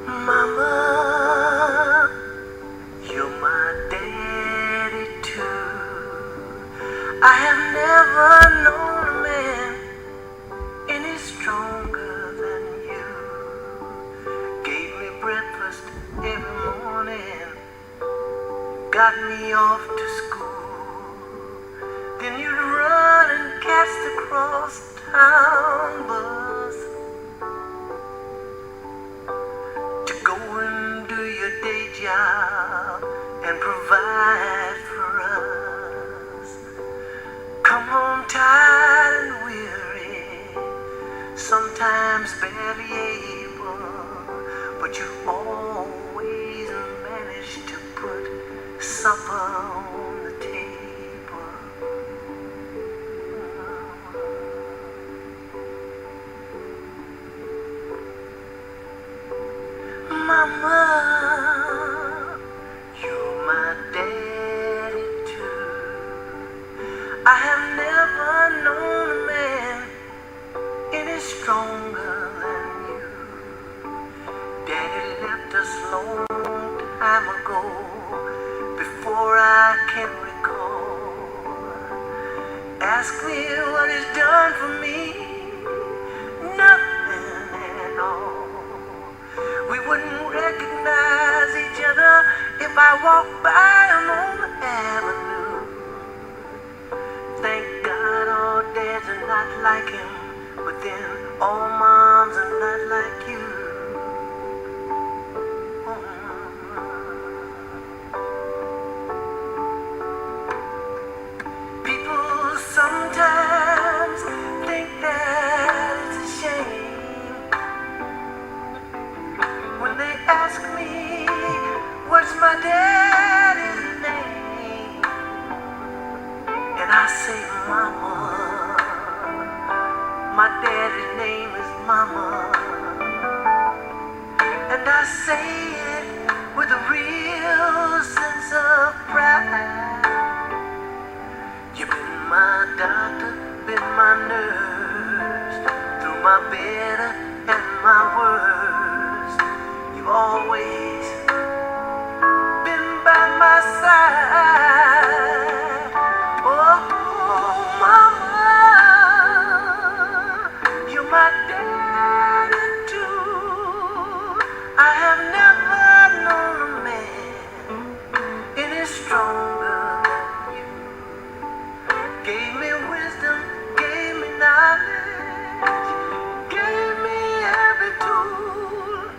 Mama, you're my daddy too. I have never known a man any stronger than you. Gave me breakfast every morning, got me off to school. Then you'd run and catch the cross-town bus to go and do your day job and provide for us. Come home tired and weary, sometimes barely able, but you always manage to put supper on the table. Mama, you're my daddy too. I have never known a man any stronger than you. Daddy left us long time ago, before I can recall. Ask me what he's done for me, nothing at all. We wouldn't recognize each other if I walked by him on the avenue. Thank God all dads are not like him, but then all moms are not like you. People sometimes think that it's a shame when they ask me what's my daddy's name, and I say Mama. My daddy's name is Mama, and I say it with a real sense of pride. You've been my doctor, been my nurse, through my better and my worst. You've always been by my side. Oh, Mama, you're my daddy too. I have never known a man any stronger than you. Gave me wisdom, gave me knowledge, gave me every tool.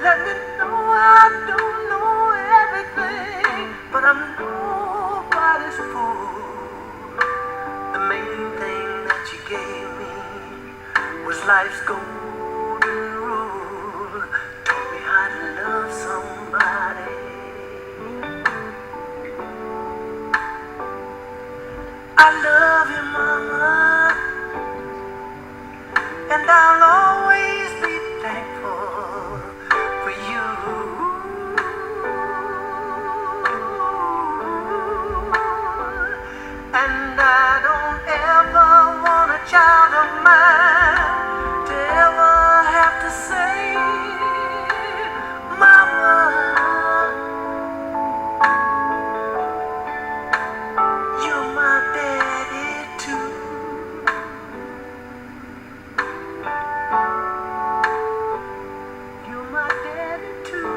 Let me know I don't know everything, but I'm nobody's fool. The main thing that you gave me was life's golden rule. Taught me how to love somebody. I love you, Mama, and I'll always be thankful for you. And I don't ever want a child of mine to ever have to say, Mama, you're my daddy too. You're my daddy too.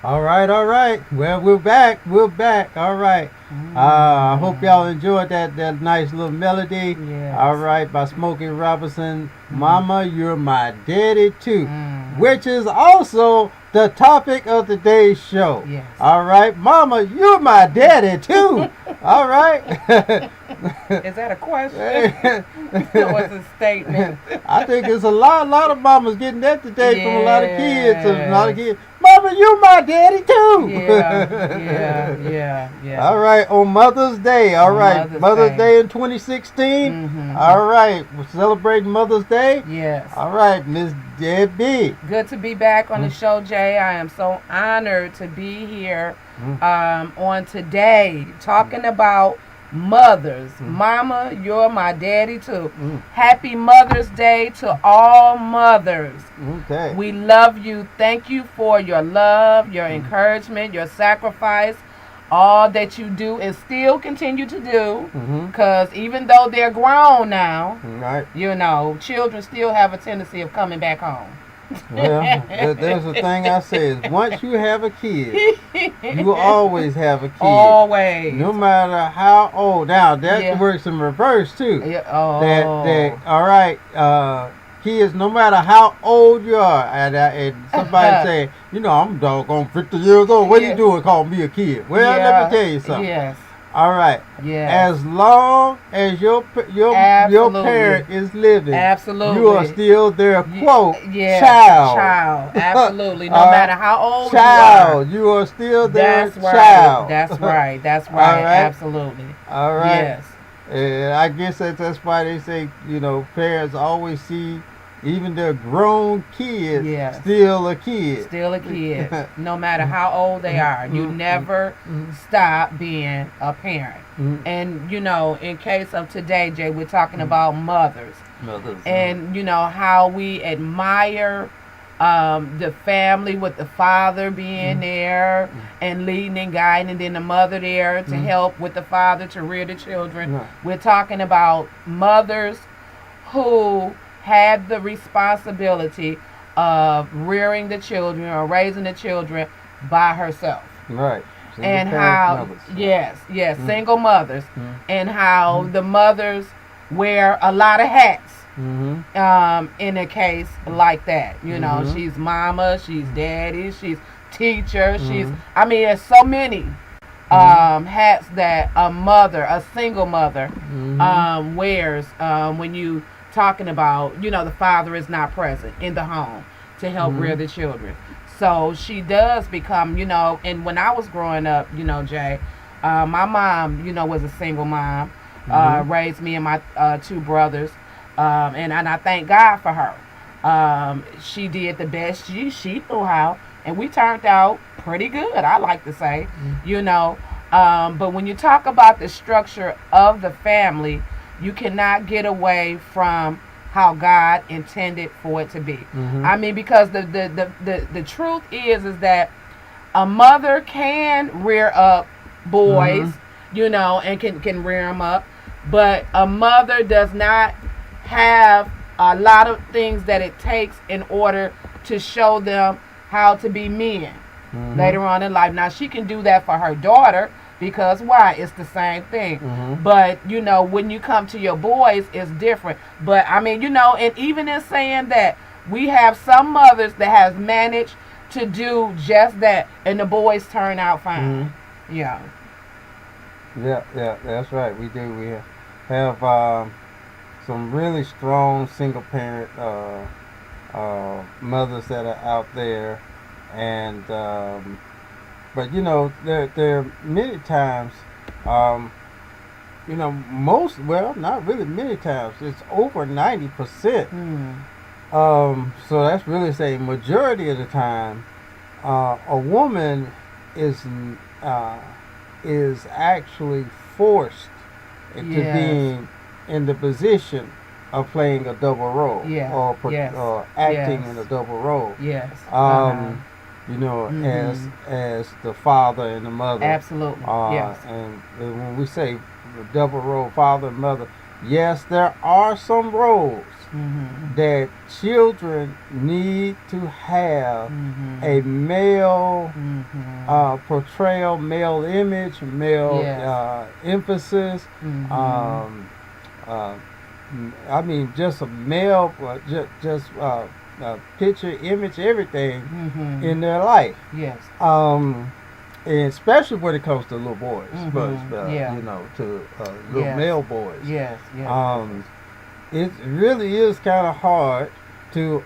All right, all right. Well, we're back. We're back. All right. I hope y'all enjoyed that nice little melody. Yes. All right, by Smokey Robinson. Mama, you're my daddy too. Which is also the topic of today's show. Yes. All right, Mama, you're my daddy too. All right. Is that a question? Or is it a statement? I think it's a lot of mamas getting that today from a lot of kids. A lot of kids. Mama, you my daddy too. Yeah. All right, on Mother's Day. All right, Mother's Day in 2016. All right, we're celebrating Mother's Day. Yes. All right, Miss Debbie. Good to be back on the show, Jay. I am so honored to be here on today talking about mothers. Mama, you're my daddy too. Happy Mother's Day to all mothers. Okay. We love you. Thank you for your love, your encouragement, your sacrifice, all that you do and still continue to do. Because even though they're grown now, Right. you know, children still have a tendency of coming back home. Well, there's a thing I say is once you have a kid, you will always have a kid. Always. No matter how old. Now, that works in reverse, too. Yeah. Oh. That all right, kids, no matter how old you are, and somebody say, you know, I'm doggone 50 years old. What are you doing calling me a kid? Well, let me tell you something. Yes. All right. Yes. As long as your parent is living, absolutely, you are still their quote child. Absolutely. No matter how old child, you are still their That's right. child. That's right. That's right. All right. Absolutely. All right. Yes. And I guess that's why they say, you know, parents always see even their grown kids still a kid. Still a kid. No matter how old they are. You never stop being a parent. And, you know, in case of today, Jay, we're talking about mothers. And, you know, how we admire the family with the father being there and leading and guiding, and then the mother there to help with the father to rear the children. We're talking about mothers who had the responsibility of rearing the children or raising the children by herself. Right. And how, single mothers, and how the mothers wear a lot of hats in a case like that. You know, she's mama, she's daddy, she's teacher, she's, I mean, there's so many hats that a single mother wears when you talking about, you know, the father is not present in the home to help rear the children. So she does become, you know, and when I was growing up, you know, Jay, my mom, you know, was a single mom, raised me and my two brothers, and I thank God for her. She did the best she knew how, and we turned out pretty good, I like to say, you know. But when you talk about the structure of the family, you cannot get away from how God intended for it to be. I mean, because the truth is that a mother can rear up boys, you know, and can rear them up, but a mother does not have a lot of things that it takes in order to show them how to be men later on in life. Now, she can do that for her daughter, because why? It's the same thing. But, you know, when you come to your boys, it's different. But, I mean, you know, and even in saying that, we have some mothers that have managed to do just that, and the boys turn out fine. Yeah, that's right. We do. We have some really strong single parent mothers that are out there. And but, you know, there are many times, you know, not really many times, it's over 90%. So that's really saying majority of the time, a woman is actually forced into being in the position of playing a double role, or acting in a double role. You know, as the father and the mother. Absolutely. And when we say double role, father and mother, yes, there are some roles that children need to have a male portrayal, male image, male emphasis. I mean, just a male, just picture, image, everything in their life. Yes. And especially when it comes to little boys, you know, to little male boys. Yes. It really is kind of hard to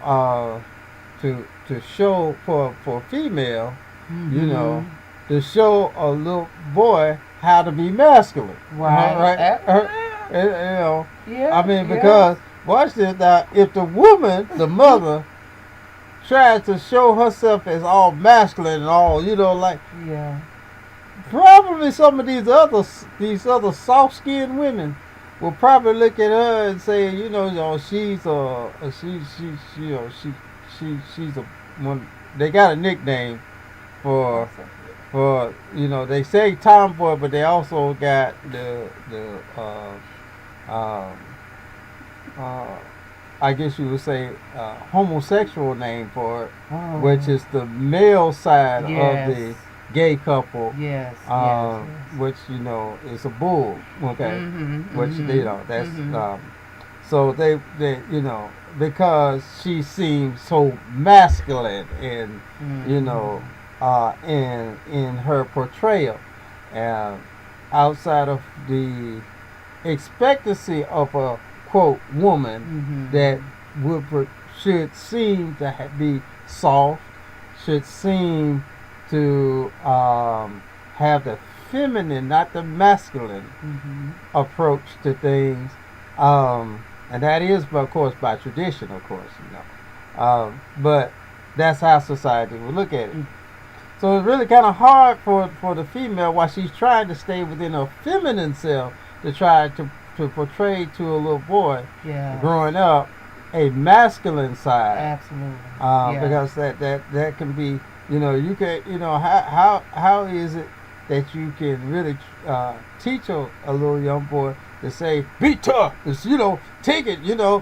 show for a female, you know, to show a little boy how to be masculine. Right. You know. Yeah. I mean, because watch this now. If the woman, the mother, tries to show herself as all masculine and all, you know, like probably some of these other soft-skinned women will probably look at her and say, you know, she's a one. They got a nickname for you know, they say tomboy, but they also got the I guess you would say homosexual name for it, which is the male side of the gay couple. Yes. Which, you know, is a bull. Okay. Which you know, that's so they you know, because she seems so masculine and you know in her portrayal, outside of the expectancy of a quote woman that should seem to be soft, should seem to have the feminine, not the masculine approach to things, and that is, of course, by tradition, of course, you know, but that's how society will look at it. So it's really kind of hard for the female, while she's trying to stay within her feminine self, to try to portray to a little boy growing up a masculine side. Absolutely. Because that can be, you know, you can, you know, how is it that you can really teach a little young boy to say, be tough, you know, take it, you know,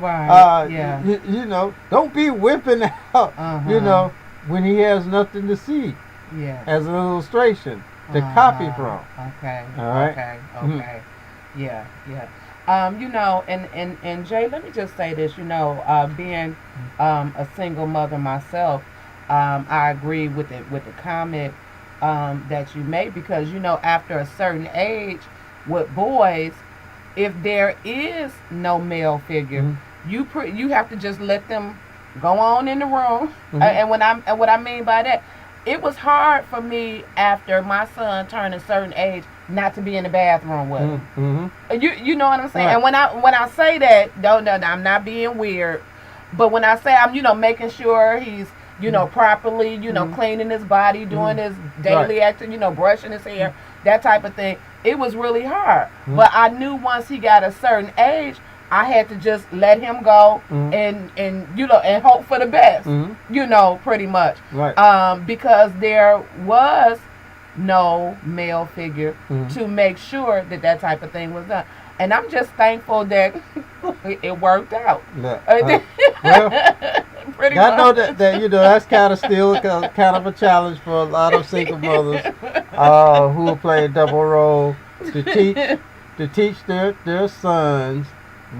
you know, don't be whipping out, you know, when he has nothing to see. As an illustration to copy from. Okay. All right. Okay. Yeah. You know, and Jay, let me just say this. You know, being a single mother myself, I agree with the comment that you made, because, you know, after a certain age with boys, if there is no male figure, you have to just let them go on in the room. And what I mean by that, it was hard for me after my son turned a certain age not to be in the bathroom with him. You know what I'm saying? Right. And when I say that, no, I'm not being weird, but when I say I'm, you know, making sure he's, you know, properly, you know, cleaning his body, doing his daily activity, you know, brushing his hair, that type of thing, it was really hard. But I knew once he got a certain age, I had to just let him go and you know, and hope for the best, you know, pretty much. Right. Because there was no male figure to make sure that type of thing was done. And I'm just thankful that it worked out. Well, pretty much. I know that you know, that's kind of still kind of a challenge for a lot of single mothers who are playing double role to teach their sons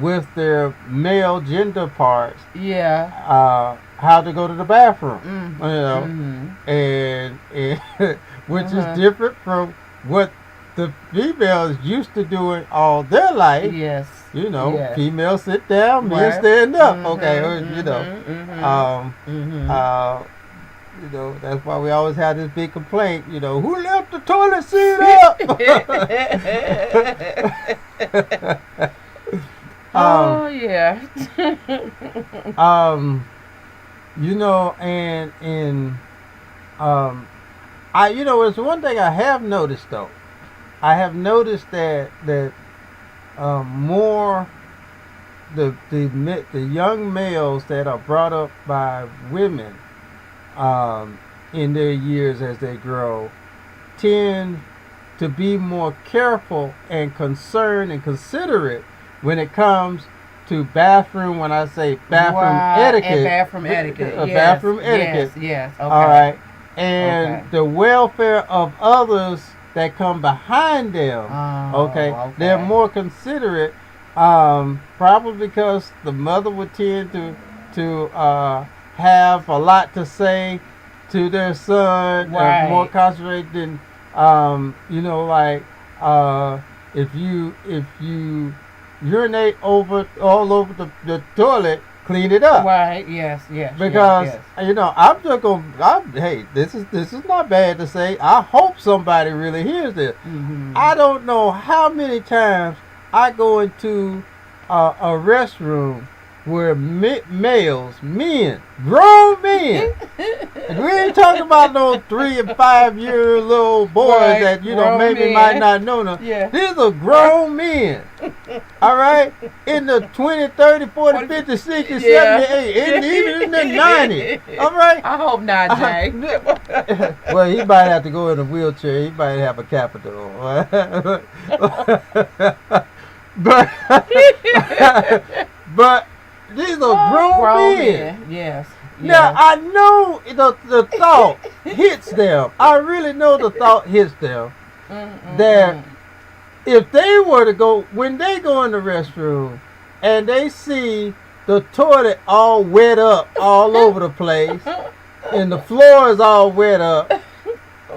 with their male gender parts, how to go to the bathroom, you know, and which is different from what the females used to doing all their life. Yes, you know, females sit down, men stand up. Okay, you know, you know, that's why we always have this big complaint. You know, who left the toilet seat up? You know, and I, you know, it's one thing I have noticed though. I have noticed that more the young males that are brought up by women in their years as they grow tend to be more careful and concerned and considerate when it comes to bathroom. When I say bathroom etiquette, and bathroom etiquette, yes, bathroom etiquette. Yes. Okay. All right, and the welfare of others that come behind them. Okay, they're more considerate. Probably because the mother would tend to have a lot to say to their son, and more concentrated than if you urinate all over the toilet, clean it up. Right. Yes. Because I'm just gonna. Hey, this is not bad to say. I hope somebody really hears this. Mm-hmm. I don't know how many times I go into a restroom where men, grown men, and we ain't talking about no 3 and 5 year little boys that maybe might not know them. Yeah. These are grown men. All right, in the 20, 30, 40, 50, 60, 70, 80, and even in the 90s. All right. I hope not, Jay. Well, he might have to go in a wheelchair. He might have a catheter. But these are grown men. Yes. Now I know the thought hits them. I really know the thought hits them that if they were to go, when they go in the restroom and they see the toilet all wet up all over the place and the floor is all wet up,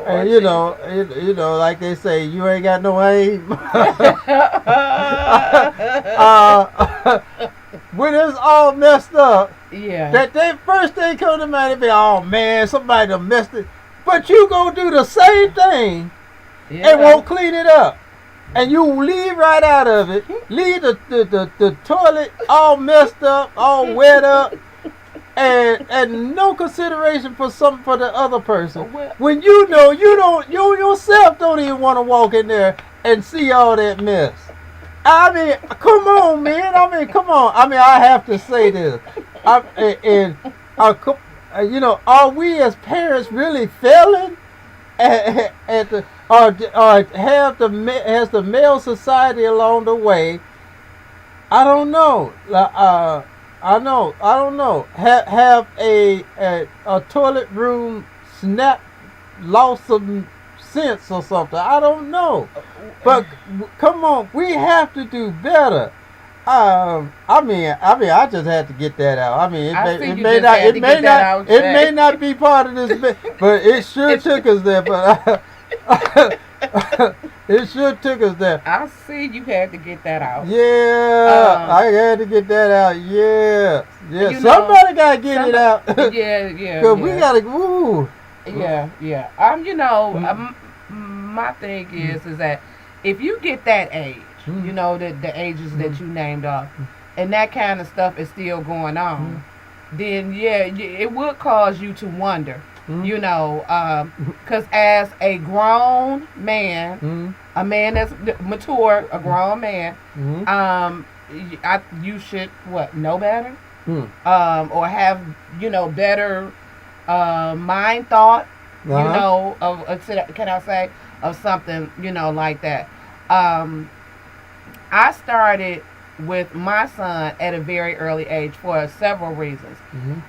and like they say, you ain't got no aim. When it's all messed up, that first thing come to mind, they be, oh man, somebody done messed it. But you gonna do the same thing and won't clean it up, and you leave right out of it, leave the toilet all messed up, all wet up, and no consideration for the other person. When you yourself don't even want to walk in there and see all that mess. I mean, come on, man. Come on. I have to say this. Are we as parents really failing has the male society along the way? I don't know. I don't know. Have a toilet room lost some sense or something. I don't know. But come on, we have to do better. I just had to get that out. It may not be part of this, but it sure took us there. But it sure took us there. I see you had to get that out. Yeah, I had to get that out. Yeah. Somebody gotta get it out. Yeah. Cause we gotta. Woo. Yeah. My thing is that if you get that age, the ages that you named off, and that kind of stuff is still going on, then it would cause you to wonder, because as a grown man, a man that's mature, a grown man, you should know better, or have better mind thought, can I say, of something, like that. I started with my son at a very early age for several reasons.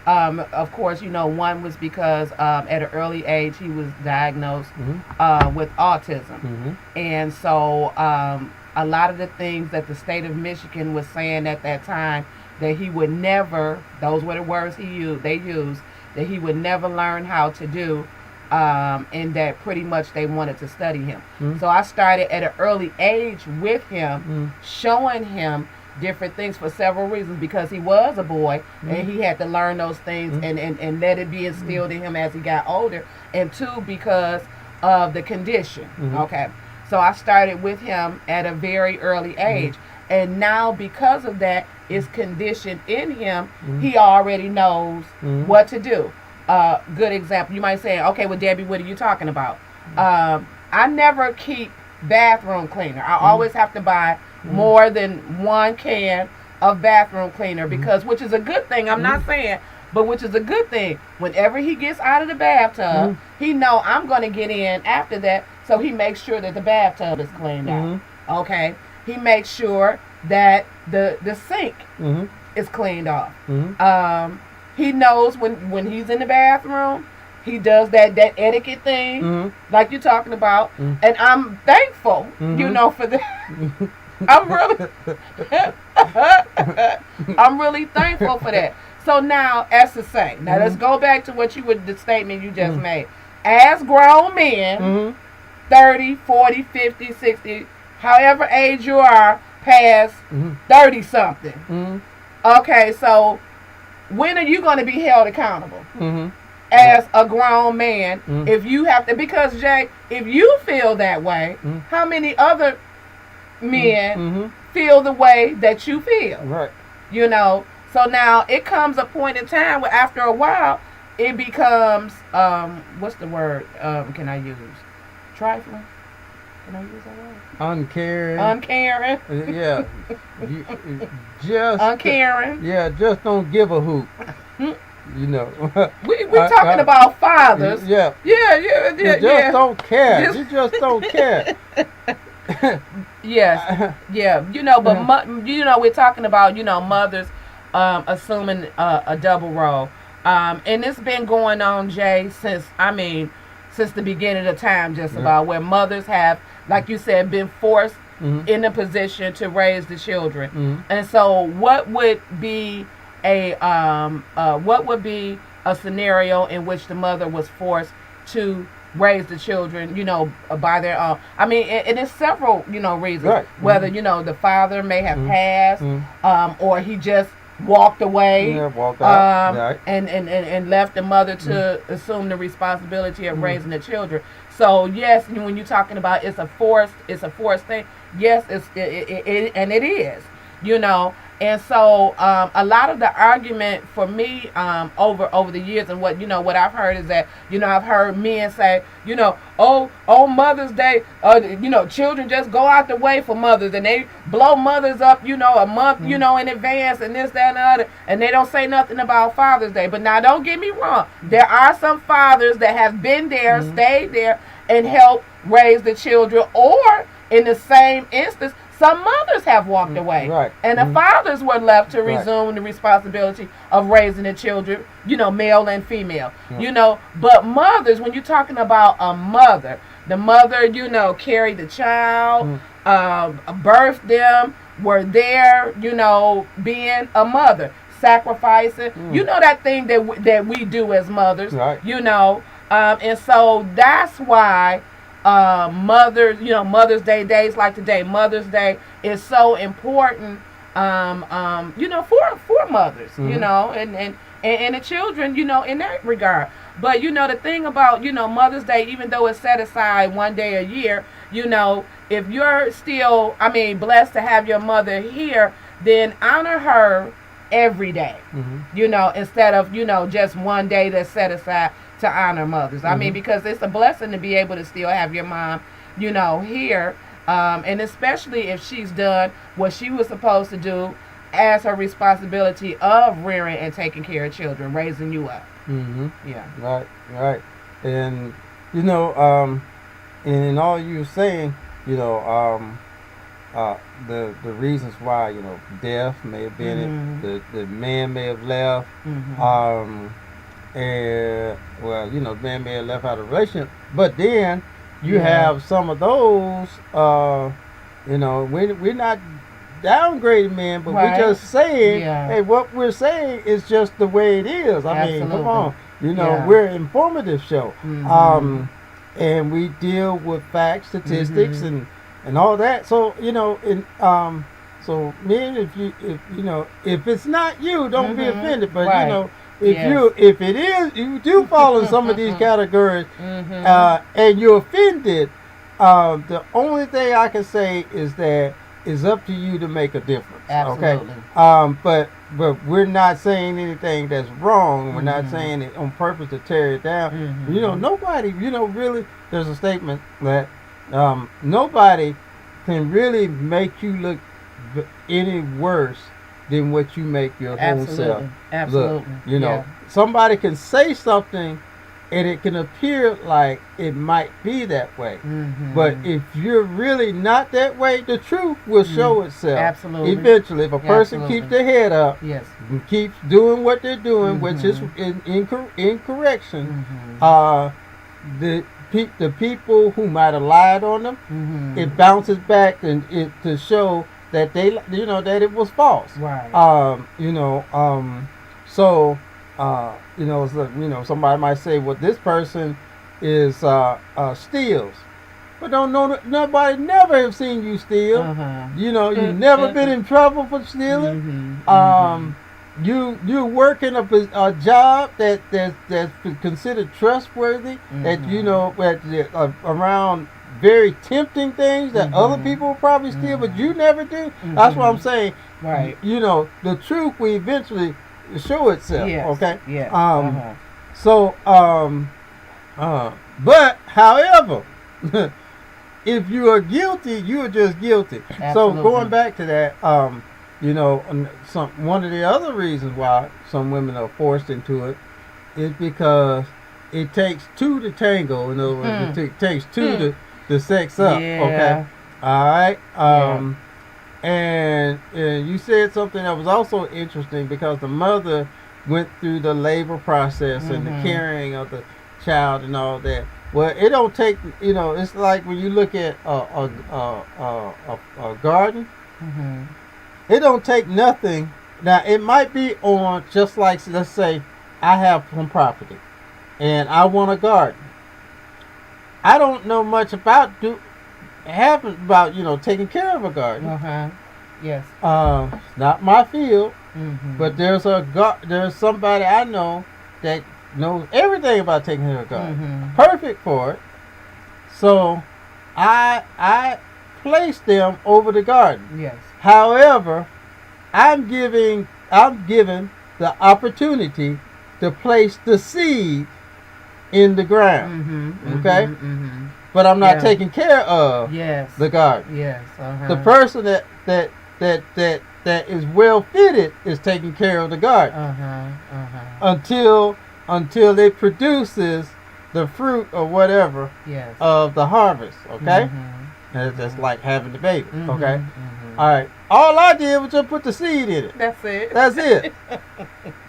Of course, one was because at an early age he was diagnosed with autism. And so a lot of the things that the state of Michigan was saying at that time that he would never, those were the words they used, that he would never learn how to do, and that pretty much they wanted to study him. So I started at an early age with him, showing him different things for several reasons, because he was a boy and he had to learn those things and let it be instilled in him as he got older, and two, because of the condition. Okay, so I started with him at a very early age, and now because of that, it's conditioned in him. He already knows what to do. Good example, you might say, okay, well, Debbie, what are you talking about? I never keep bathroom cleaner. I always have to buy more than one can of bathroom cleaner, because, which is a good thing, I'm not saying, but which is a good thing. Whenever he gets out of the bathtub, he know I'm going to get in after that, so he makes sure that the bathtub is cleaned out. Okay, he makes sure that the sink is cleaned off. He knows when he's in the bathroom. He does that etiquette thing, like you're talking about, and I'm thankful, for that. I'm really thankful for that. So now, as to say, let's go back to the statement you just made. As grown men, 30, 40, 50, 60, however age you are, past 30 something. Okay, so when are you going to be held accountable? As a grown man, if you have to, because Jay, if you feel that way, how many other men feel the way that you feel? Right. So now it comes a point in time where after a while, it becomes, what's the word can I use? Trifling? Can I use that word? Uncaring. Yeah. Uncaring. Yeah, just don't give a hoot. We're talking about fathers. Yeah. You just don't care. You just don't care. Yes. Yeah. But we're talking about mothers assuming a double role. And it's been going on, Jay, since the beginning of time, just about, where mothers have, like you said, been forced in a position to raise the children. And so what would be a scenario in which the mother was forced to raise the children, by their own? I mean, and it's several, reasons. Right. Whether, the father may have passed, or he just walked away, walked out, and left the mother to assume the responsibility of raising the children. So yes, when you're talking about it's a forced thing. Yes, it is. And so a lot of the argument for me over the years, and what I've heard is that I've heard men say on Mother's Day children just go out the way for mothers, and they blow mothers up a month in advance, and this, that, and the other, and they don't say nothing about Father's Day. But now don't get me wrong, there are some fathers that have been there, stayed there, and helped raise the children, or in the same instance, some mothers have walked away, and the fathers were left to resume the responsibility of raising the children, male and female, But mothers, when you're talking about a mother, the mother, carried the child, birthed them, were there, being a mother, sacrificing, that thing that we do as mothers, and so that's why Mother's Day, days like today, Mother's Day is so important, for mothers, and the children, in that regard. But, the thing about, Mother's Day, even though it's set aside one day a year, if you're still, blessed to have your mother here, then honor her every day, instead of, just one day that's set aside to honor mothers. Because it's a blessing to be able to still have your mom, here, and especially if she's done what she was supposed to do as her responsibility of rearing and taking care of children, raising you up. Yeah. Right. And and in all you were saying, the reasons why death may have been the man may have left. And man may have left out of relationship, but then you have some of those, we're not downgrading men, but we're just saying, hey, what we're saying is just the way it is. I mean, come on, we're an informative show, and we deal with facts, statistics, and all that. So so men, if it's not you, don't be offended, but if it is, you do fall in some of these categories, and you're offended, the only thing I can say is that it's up to you to make a difference. Absolutely. Okay. But we're not saying anything that's wrong. We're not saying it on purpose to tear it down. Nobody, really, there's a statement that nobody can really make you look any worse than what you make your whole self. Absolutely. Look, somebody can say something and it can appear like it might be that way. Mm-hmm. But if you're really not that way, the truth will show itself. Absolutely. Eventually, if a person keeps their head up, yes, and keeps doing what they're doing, which is in correction, the people who might have lied on them, it bounces back and it to show that they, that it was false. Right. So, somebody might say, well, this person is steals. But don't know, nobody never have seen you steal. You've never been in trouble for stealing. You work in a job that's considered trustworthy, that around very tempting things that other people will probably steal, but you never do. That's what I'm saying. Right. The truth will eventually show itself. Yes. Okay. Yeah. So, but however, if you are guilty, you are just guilty. Absolutely. So going back to that, one of the other reasons why some women are forced into it is because it takes two to tango. In other words, it takes two to sex up. Yeah. Okay. All right. And you said something that was also interesting because the mother went through the labor process and the carrying of the child and all that. Well, it don't take, it's like when you look at a garden, it don't take nothing. Now, it might be on just like, let's say, I have some property and I want a garden. I don't know much about taking care of a garden. Yes. Not my field, but there's somebody I know that knows everything about taking care of a garden. Perfect for it. So I place them over the garden. Yes. However, I'm given the opportunity to place the seed in the ground. Okay? But I'm not taking care of the garden. Yes. The person that is well fitted is taking care of the garden. Until it produces the fruit or whatever of the harvest. Okay? And it's just like having the baby. Okay? All right. All I did was just put the seed in it. That's it. That's it.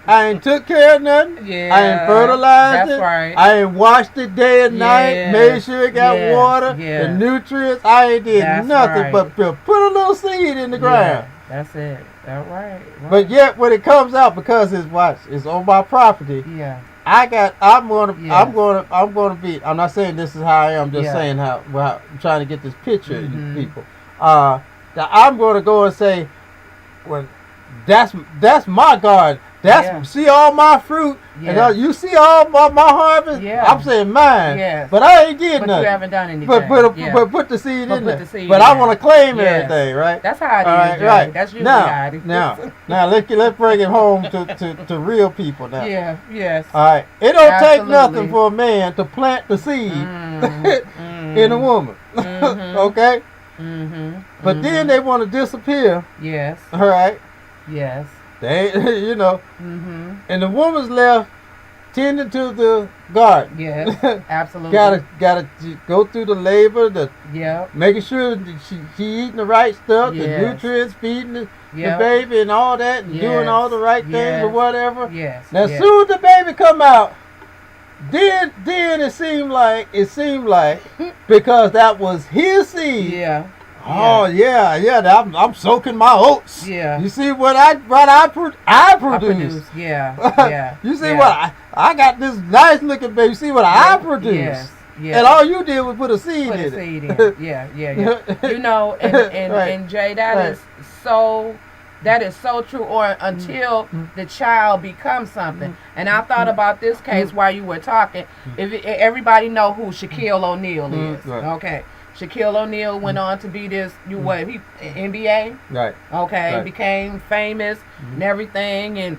I ain't took care of nothing. Yeah. I ain't fertilized it. Right. I ain't washed it day and night. Made sure it got water, the nutrients. I ain't did nothing but put a little seed in the ground. That's it. That's right. But yet when it comes out, because it's on my property. Yeah. I'm gonna be. I'm not saying this is how I am. I'm just saying how I'm trying to get this picture to people. That I'm gonna go and say, well, that's my garden. See all my fruit, and you see all my harvest. Yeah. I'm saying mine. Yes. But I ain't did nothing. But you haven't done anything. But put the seed in there. But I want to claim everything, right? That's how it is. Right. That's usually how it is. Now let's bring it home to real people now. Yeah. Yes. All right. It don't take nothing for a man to plant the seed in a woman. Okay. But then they want to disappear. Yes. All right. Yes. They, and the woman's left tending to the garden. Yes, absolutely. gotta go through the labor, making sure that she eating the right stuff, the nutrients, feeding the baby and all that, and doing all the right things or whatever. Yes. Now, as soon as the baby come out, then it seemed like because that was his seed. Yeah. Oh I'm soaking my oats. Yeah. You see what I produce. Yeah. You see what I got this nice looking baby. You see what I produce. Yes. Yeah. And all you did was put a seed in it. Yeah. And Jay, that is so true. Or until the child becomes something. And I thought about this case while you were talking. If everybody know who Shaquille O'Neal is, okay. Shaquille O'Neal went on to be NBA. Right. Okay. Right. Became famous and everything. And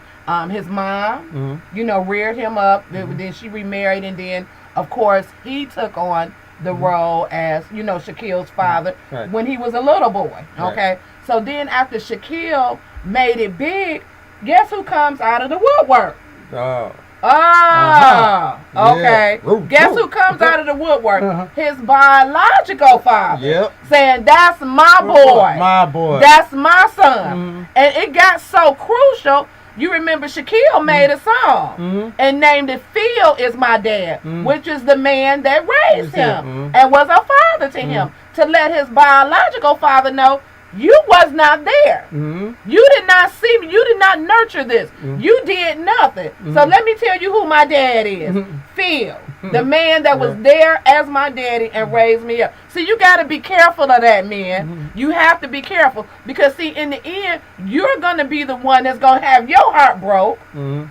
his mom, reared him up. Then she remarried. And then, of course, he took on the role as, Shaquille's father when he was a little boy. Okay. Right. So then after Shaquille made it big, guess who comes out of the woodwork? Oh. Oh, okay. Yeah. Guess who comes out of the woodwork? His biological father. Yep. Saying, that's my boy. My boy. That's my son. And it got so crucial. You remember Shaquille made a song and named it Phil Is My Dad, which is the man that raised him and was a father to him, to let his biological father know, you was not there. You did not see me. You did not nurture this. You did nothing. So let me tell you who my dad is. Phil, the man that was there as my daddy and raised me up. See, you got to be careful of that, man. You have to be careful because, see, in the end, you're going to be the one that's going to have your heart broke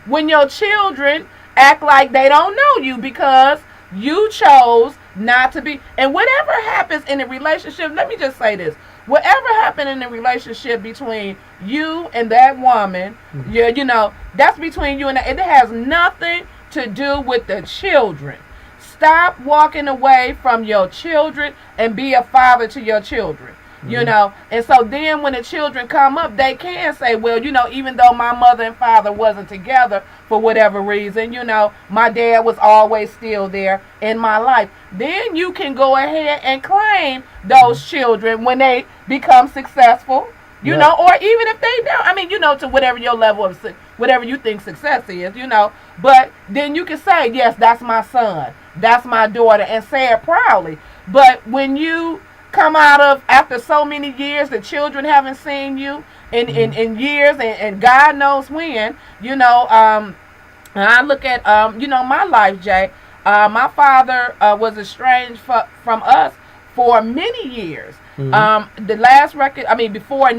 when your children act like they don't know you because you chose not to be. And whatever happens in a relationship, let me just say this. Whatever happened in the relationship between you and that woman, you know, that's between you and that. It has nothing to do with the children. Stop walking away from your children and be a father to your children. You know, and so then when the children come up, they can say, well, you know, even though my mother and father wasn't together for whatever reason, you know, my dad was always still there in my life. Then you can go ahead and claim those children when they become successful, you know, or even if they don't. I mean, you know, to whatever your level of, whatever you think success is, you know. But then you can say, yes, that's my son, that's my daughter, and say it proudly. But when you come out of, after so many years, the children haven't seen you in years, and God knows when, you know, I look at, you know, my life, Jay. My father was estranged from us for many years. The last record, I mean, before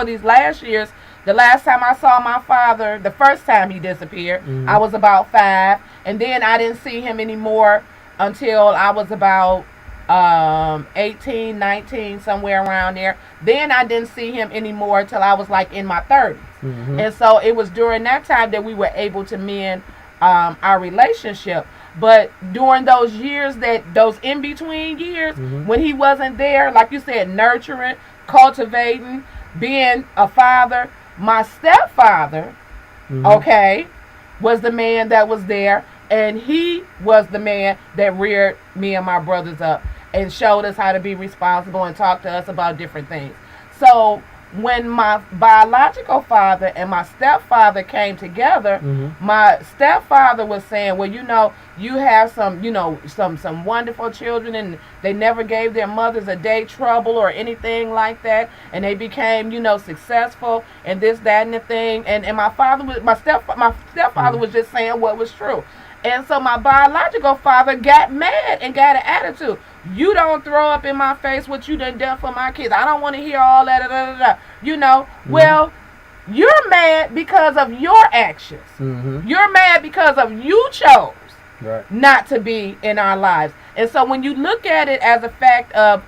these last years, the last time I saw my father, the first time he disappeared, I was about 5, and then I didn't see him anymore until I was about 18, 19, somewhere around there. Then I didn't see him anymore till I was like in my 30s. And so it was during that time that we were able to mend our relationship. But during those years, those in-between years, when he wasn't there, like you said, nurturing, cultivating, being a father, my stepfather, okay, was the man that was there, and he was the man that reared me and my brothers up and showed us how to be responsible and talked to us about different things. So when my biological father and my stepfather came together, my stepfather was saying, well, you know, you have some, you know, some wonderful children, and they never gave their mothers a day trouble or anything like that, and they became, you know, successful and this, that, and the thing. And my stepfather was just saying what was true. And so my biological father got mad and got an attitude. You don't throw up in my face what you done for my kids. I don't want to hear all that. You know, well, you're mad because of your actions. You're mad because of you chose not to be in our lives. And so when you look at it as a fact of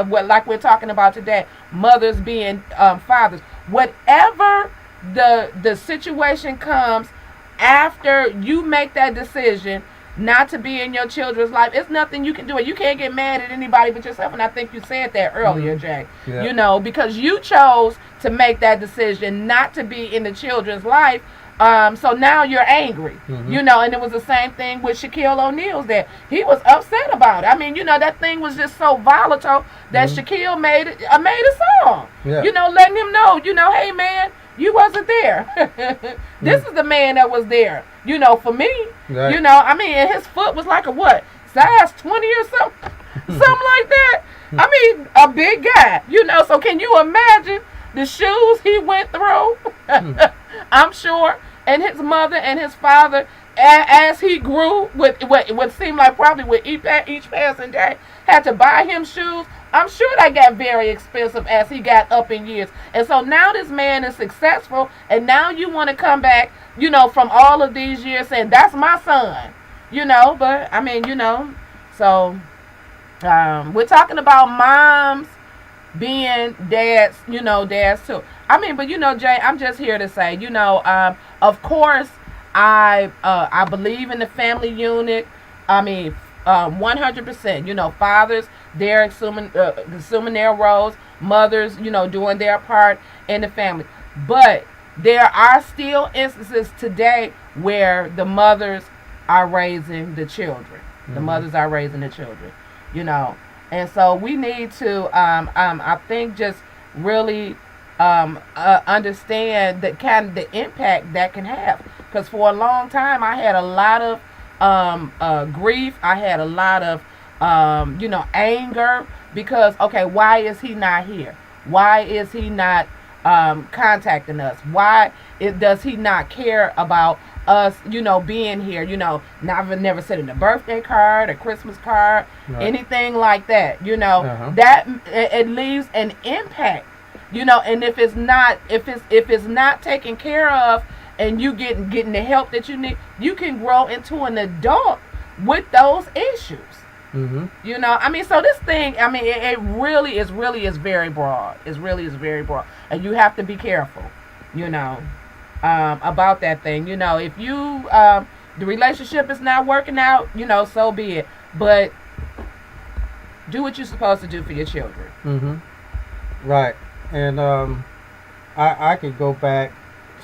what, like we're talking about today, mothers being fathers, whatever the situation comes after you make that decision not to be in your children's life, it's nothing you can do. You can't get mad at anybody but yourself. And I think you said that earlier, Jay. You know, because you chose to make that decision not to be in the children's life. So now you're angry, you know, and it was the same thing with Shaquille O'Neal's there. He was upset about it. I mean, you know, that thing was just so volatile that Shaquille made a song, you know, letting him know, you know, hey, man, you wasn't there. This is the man that was there, you know, for me. You know, I mean, and his foot was like a what? Size 20 or something? Something like that. I mean, a big guy, you know. So can you imagine the shoes he went through? I'm sure. And his mother and his father, as he grew, with what seemed like probably with each passing day, had to buy him shoes. I'm sure that got very expensive as he got up in years. And so now this man is successful, and now you want to come back, you know, from all of these years saying, that's my son, you know. But, I mean, you know, so we're talking about moms being dads, you know, dads too. I mean, but, you know, Jay, I'm just here to say, you know, of course, I believe in the family unit. I mean, 100%, you know, fathers, they're assuming their roles, mothers, you know, doing their part in the family. But there are still instances today where the mothers are raising the children. The mothers are raising the children, And so we need to, I think, just really understand the kind of the impact that can have. Because for a long time, I had a lot of grief. I had a lot of, anger because, okay, why is he not here? Why is he not contacting us? Why does he not care about us, being here? I've never sent in a birthday card, a Christmas card, anything like that. That it leaves an impact. And if it's not taken care of, and you getting the help that you need, you can grow into an adult with those issues. So this thing, it really is very broad. It really is very broad, and you have to be careful, about that thing. If you the relationship is not working out, so be it. But do what you're supposed to do for your children. Right, and I could go back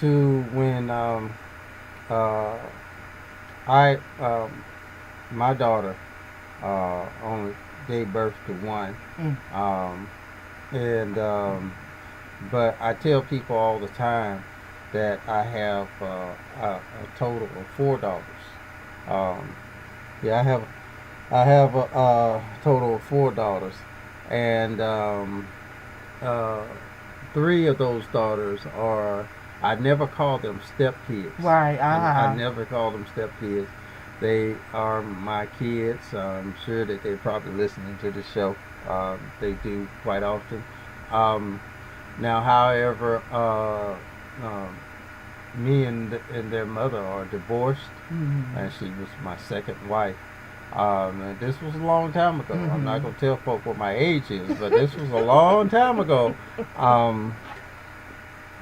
to when my daughter only gave birth to one, but I tell people all the time that I have a total of 4 daughters. I have a total of 4 daughters, and 3 of those daughters are, I never call them stepkids. Right. I never call them stepkids. They are my kids. I'm sure that they're probably listening to the show. They do quite often. Now, however, me and their mother are divorced, and she was my second wife. And this was a long time ago. I'm not going to tell folk what my age is, but this was a long time ago.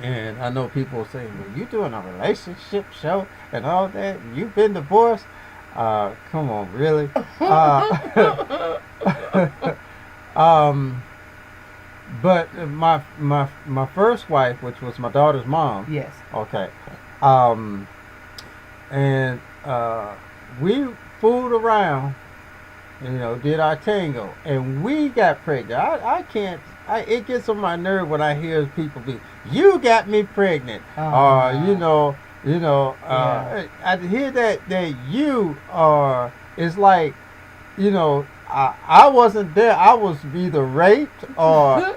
And I know people saying, well, you doing a relationship show and all that, and you've been divorced? Come on, really? But my first wife, which was my daughter's mom. Yes. Okay. And we fooled around, did our tango, and we got pregnant. I can't. It gets on my nerve when I hear people be, you got me pregnant, or I hear that you are. It's like, I wasn't there. I was either raped or,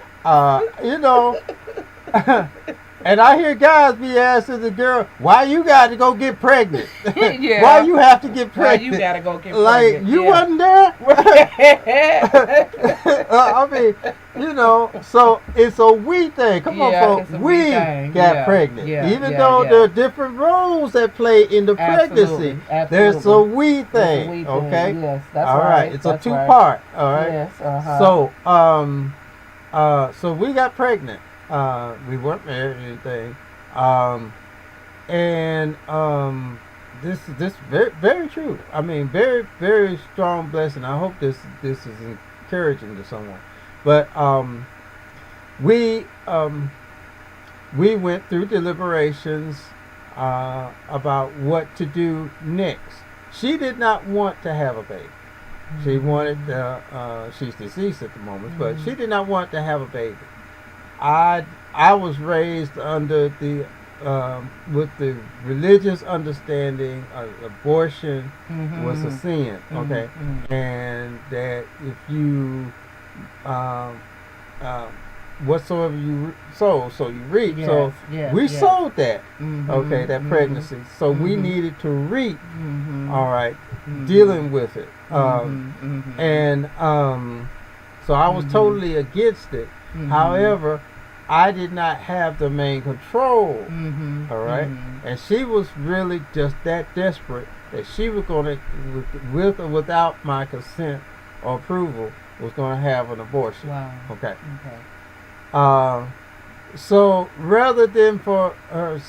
And I hear guys be asking the girl, why you got to go get pregnant? Yeah. Why you have to get pregnant? Why you got to go get like, pregnant? Like, you wasn't there? So it's a we thing. Come on, folks. We got pregnant. Even though there are different roles that play in the pregnancy, there's a we thing. Okay? Yes, that's all right. It's a two-part. All right? Yes, So we got pregnant. We weren't married or anything. This is very, very true. Very, very strong blessing. I hope this is encouraging to someone. But we went through deliberations about what to do next. She did not want to have a baby. She wanted, she's deceased at the moment, but she did not want to have a baby. I was raised under the with the religious understanding abortion was a sin, okay, and that if you whatsoever you sow, so you reap. We sowed that, okay, that pregnancy. So we needed to reap. All right, dealing with it, and so I was totally against it. However, I did not have the main control, all right? And she was really just that desperate that she was going to, with or without my consent or approval, was going to have an abortion. Wow. Okay. So rather than for her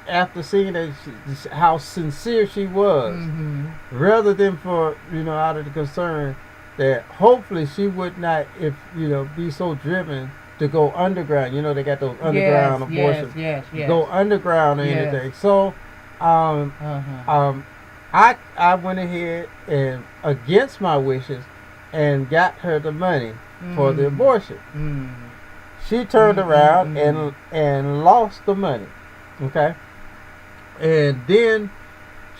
after seeing that how sincere she was, rather than for, out of the concern that hopefully she would not, be so driven to go underground. They got those underground abortions. Yes. Go underground or anything. So I went ahead and against my wishes and got her the money for the abortion. She turned around and lost the money. Okay, and then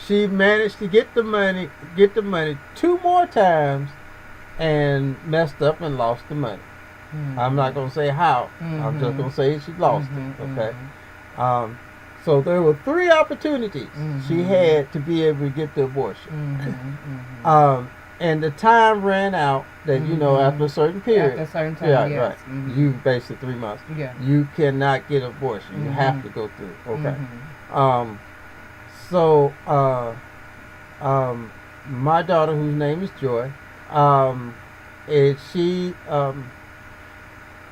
she managed to get the money 2 more times and messed up and lost the money. I'm not gonna say how. I'm just gonna say she lost it. Okay. So there were 3 opportunities she had to be able to get the abortion. And the time ran out that, after a certain period. After a certain time, yes. Right. You basically 3 months. Yeah. You cannot get abortion. You have to go through. Okay. So my daughter, whose name is Joy, she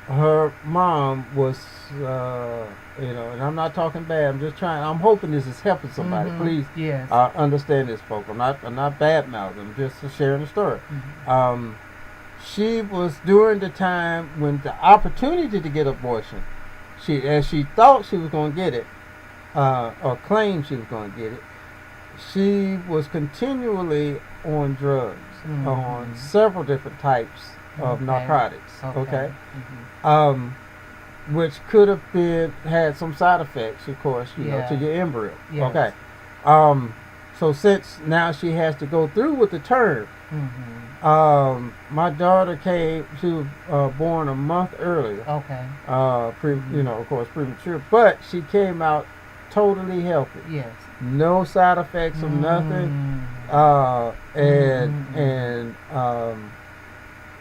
her mom was, and I'm not talking bad. I'm hoping this is helping somebody. Please, yes. Understand this, folks. I'm not bad mouthing. I'm just sharing the story. She was during the time when the opportunity to get abortion. She thought she was going to get it, or claimed she was going to get it. She was continually on drugs, on several different types of narcotics. Okay. Which could have had some side effects, of course, to your embryo. Yes. Okay. So since now she has to go through with the term, my daughter she was born a month earlier. Okay. Of course, premature, but she came out totally healthy. Yes. No side effects of nothing.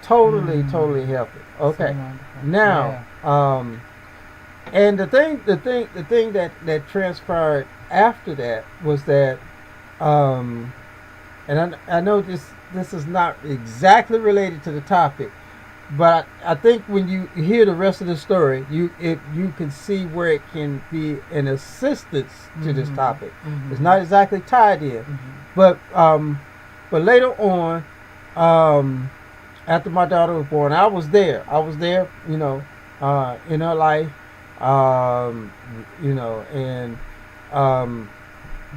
Totally healthy. Okay. Now, and the thing that transpired after that was that, and I know this is not exactly related to the topic, but I think when you hear the rest of the story, you can see where it can be an assistance to this topic. It's not exactly tied in, but later on, after my daughter was born, I was there, in her life,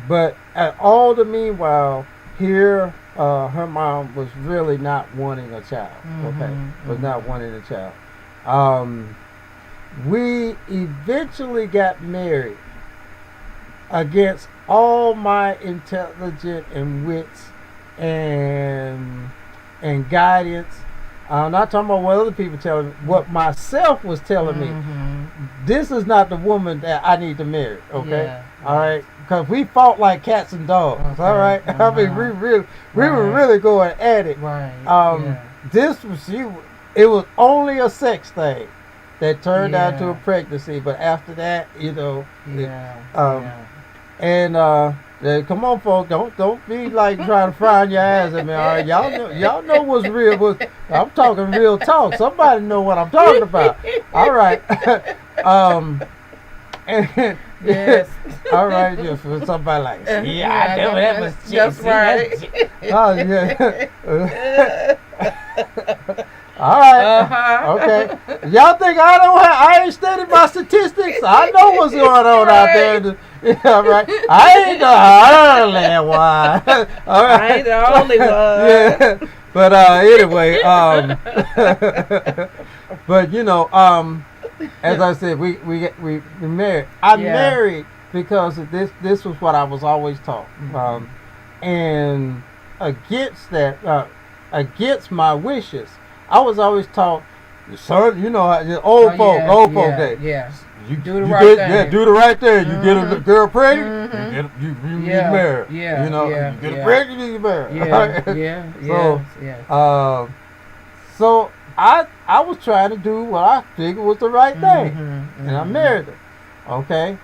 but at all the meanwhile, here, her mom was really not wanting a child. Was not wanting a child. We eventually got married against all my intelligence and wits and guidance. I'm not talking about what other people telling me, what myself was telling me. This is not the woman that I need to marry. Okay, yeah. All right, because we fought like cats and dogs. Okay. All right, I mean we were really going at it. Right. This was it was only a sex thing that turned out to a pregnancy, but after that, come on, folks, don't be like trying to frown your eyes at me. All right, y'all know what's real. I'm talking real talk. Somebody know what I'm talking about. All right. Yes. All right, just for somebody like, I know that was just right. Oh yeah. All right. Okay. Y'all think I ain't studied my statistics? I know what's going on out there. Yeah, right. I ain't the only one. All right. I ain't the only one. Yeah. But anyway, but as I said, we married. I married because of this was what I was always taught. And against that, against my wishes, I was always taught, son, old folk days. Yeah. You do the right thing. Yeah, do the right thing. You get a girl pregnant, you get married. Yeah. You get her pregnant, you get married. So I was trying to do what I figured was the right thing, and I married her. Okay.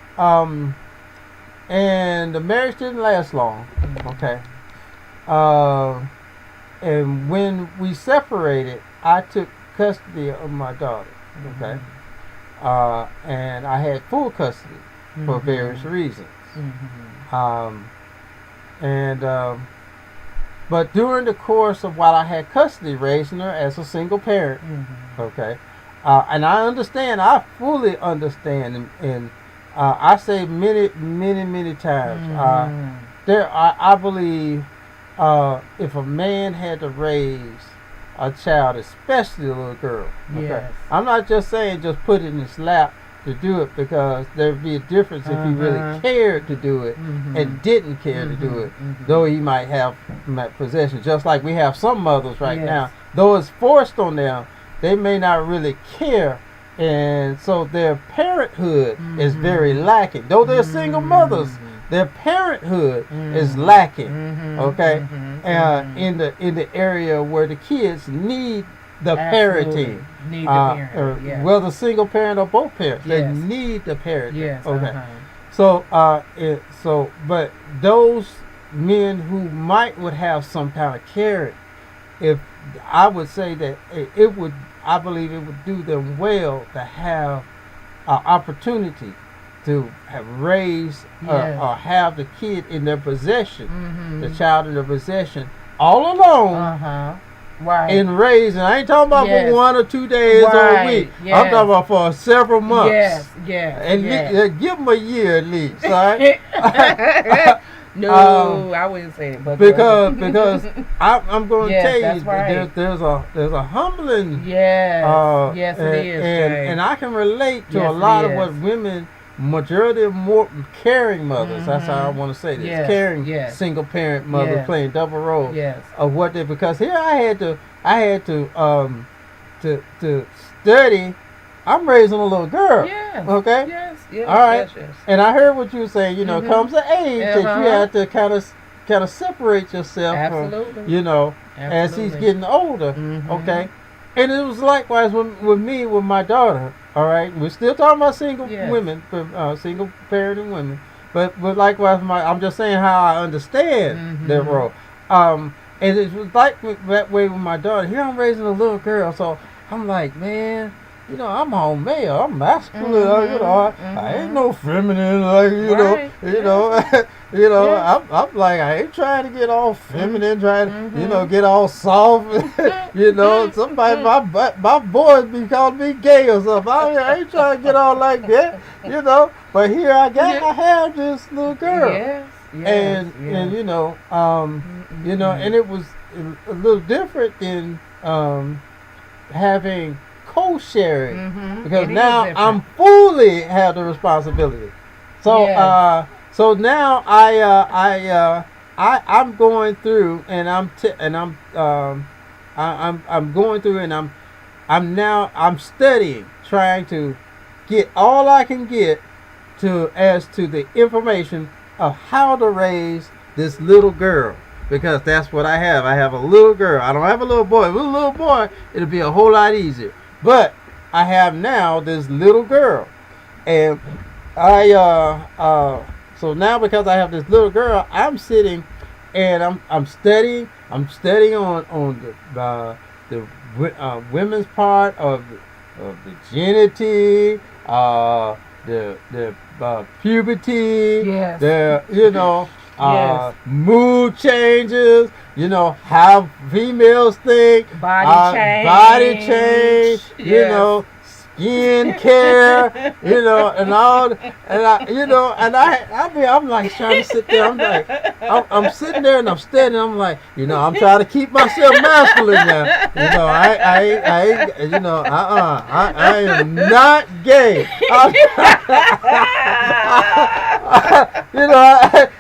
And the marriage didn't last long. Okay. And when we separated, I took custody of my daughter. Okay. And I had full custody for various reasons. But during the course of while I had custody, raising her as a single parent, okay, and I fully understand, and I say many times. I believe if a man had to raise a child, especially a little girl. Okay? Yes. I'm not just saying just put it in his lap to do it, because there'd be a difference if he really cared to do it and didn't care to do it, though he might have possession. Just like we have some mothers right now, though it's forced on them, they may not really care, and so their parenthood is very lacking. Though they're single mothers, their parenthood is lacking. Okay, in the area where the kids need the parenting. Need the parent. Whether single parent or both parents, they need the parenting. Yes. Okay. So, but those men who would have some kind of caring, if I would say that I believe it would do them well to have an opportunity to have raised or have the kid in their possession, the child in their possession, all alone. Right. And raising. I ain't talking about for 1 or 2 days or a week. I'm talking about for several months. And give them a year at least. All right? No, I wouldn't say it. But because I'm going to tell you, right. there's a humbling. Yes, it is. And I can relate to a lot of what women. Majority of more caring mothers, that's how I want to say this, caring single parent mothers playing double role of what they, because here I had to study. I'm raising a little girl. Okay. Yes. All right. Yes. And I heard what you were saying. Comes an age that you have to kind of separate yourself from, as he's getting older. Okay. And it was likewise with me, with my daughter. All right, we're still talking about single women, single parenting women, but likewise, I'm just saying how I understand their role. And it was like that way with my daughter. Here I'm raising a little girl, so I'm like, man, I'm all male, I'm masculine, I ain't no feminine, I'm like, I ain't trying to get all feminine, trying to, get all soft, somebody, my boys be calling me gay or something. I ain't trying to get all like that, but here I have this little girl. And and it was a little different than having co-sharing, because now I'm fully have the responsibility. So so now I'm going through, and I'm going through, and I'm studying, trying to get all I can get as to the information of how to raise this little girl, because that's what I have. I have a little girl. I don't have a little boy. With a little boy, it'll be a whole lot easier. But I have now this little girl, and so now because I have this little girl, I'm sitting and I'm studying. I'm studying on the women's part of virginity, the puberty, the mood changes, how females think, body change, skin care, and all, and I'm like trying to sit there. I'm like, I'm sitting there and I'm studying. I'm like, I'm trying to keep myself masculine now. I am not gay.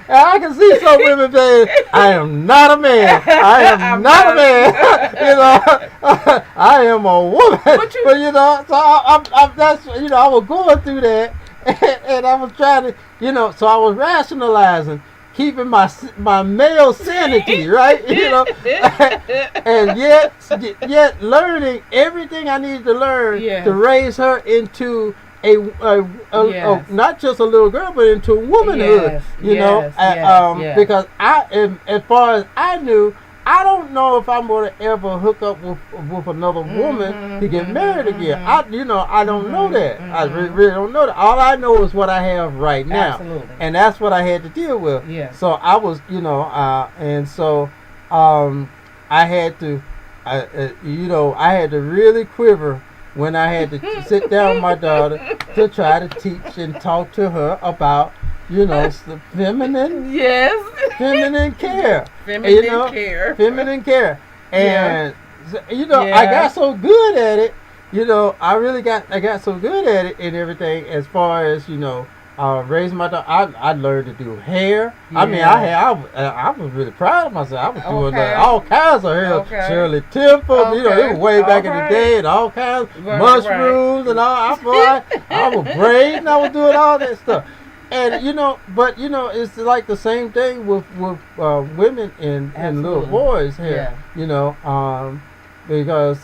I can see some women saying, I am not a man. I am not a man. I am a woman. But so I was going through that, and I was trying to, so I was rationalizing, keeping my male sanity, right? And yet learning everything I needed to learn to raise her into not just a little girl, but into womanhood. Because I am, as far as I knew, I don't know if I'm going to ever hook up with another woman to get married again. I don't know that. I really don't know that. All I know is what I have right now. Absolutely. And that's what I had to deal with. So I was, and so I had to, I had to really quiver when I had to sit down with my daughter to try to teach and talk to her about, you know, the feminine care. Feminine care. And, you know, I got so good at it. You know, I got so good at it and everything as far as, you know, raising my daughter. I learned to do hair. Yeah. I mean, I was really proud of myself. I was doing all kinds of hair. Shirley Temple, you know, it was way back in the day, and all kinds of mushrooms and all. I was braiding. I was doing all that stuff. And, you know, but, you know, it's like the same thing with women and little boys here, you know, because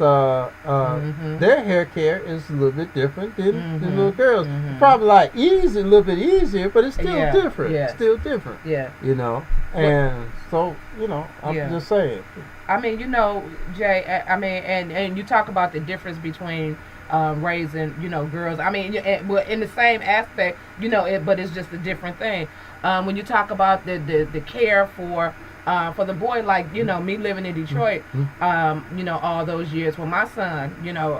their hair care is a little bit different than little girls. Probably like a little bit easier, but it's still different. It's still different. Yeah. You know, and so, you know, I'm just saying. I mean, you know, Jay, I mean, and you talk about the difference between raising, you know, girls. I mean, well, in the same aspect, you know, but it's just a different thing. When you talk about the care for the boy, like, you know, me living in Detroit, you know, all those years when my son, you know,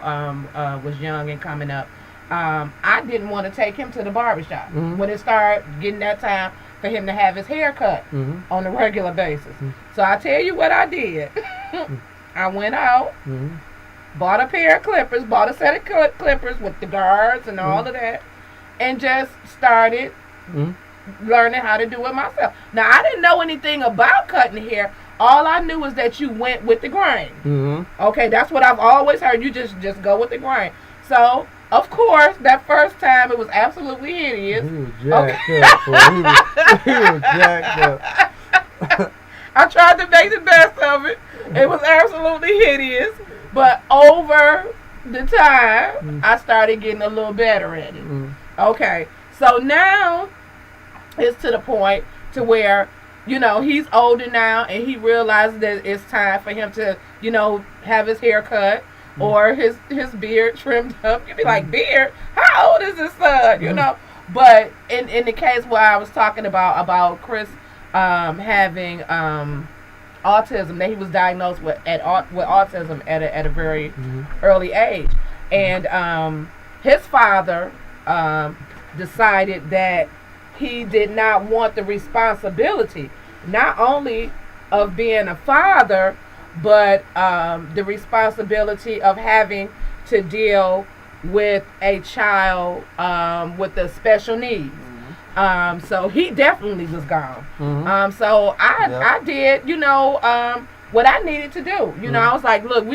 was young and coming up, I didn't want to take him to the barbershop when it started getting that time for him to have his hair cut on a regular basis. So I tell you what I did. I went out, bought a pair of clippers, bought a set of clippers with the guards and all of that, and just started learning how to do it myself. Now, I didn't know anything about cutting hair. All I knew was that you went with the grain. Okay, that's what I've always heard. You just go with the grain. So, of course, that first time it was absolutely hideous. He was jacked up. He was jacked up. I tried to make the best of it. It was absolutely hideous. But over the time, I started getting a little better at it. Okay, so now it's to the point to where, you know, he's older now and he realizes that it's time for him to, you know, have his hair cut or his beard trimmed up. You'd be like, beard? How old is this son? You know? But in the case where I was talking about Chris having autism, that he was diagnosed with autism at a very early age. And his father decided that he did not want the responsibility, not only of being a father, but the responsibility of having to deal with a child with a special needs. So he definitely was gone. So I did, you know, what I needed to do. You know, I was like, look,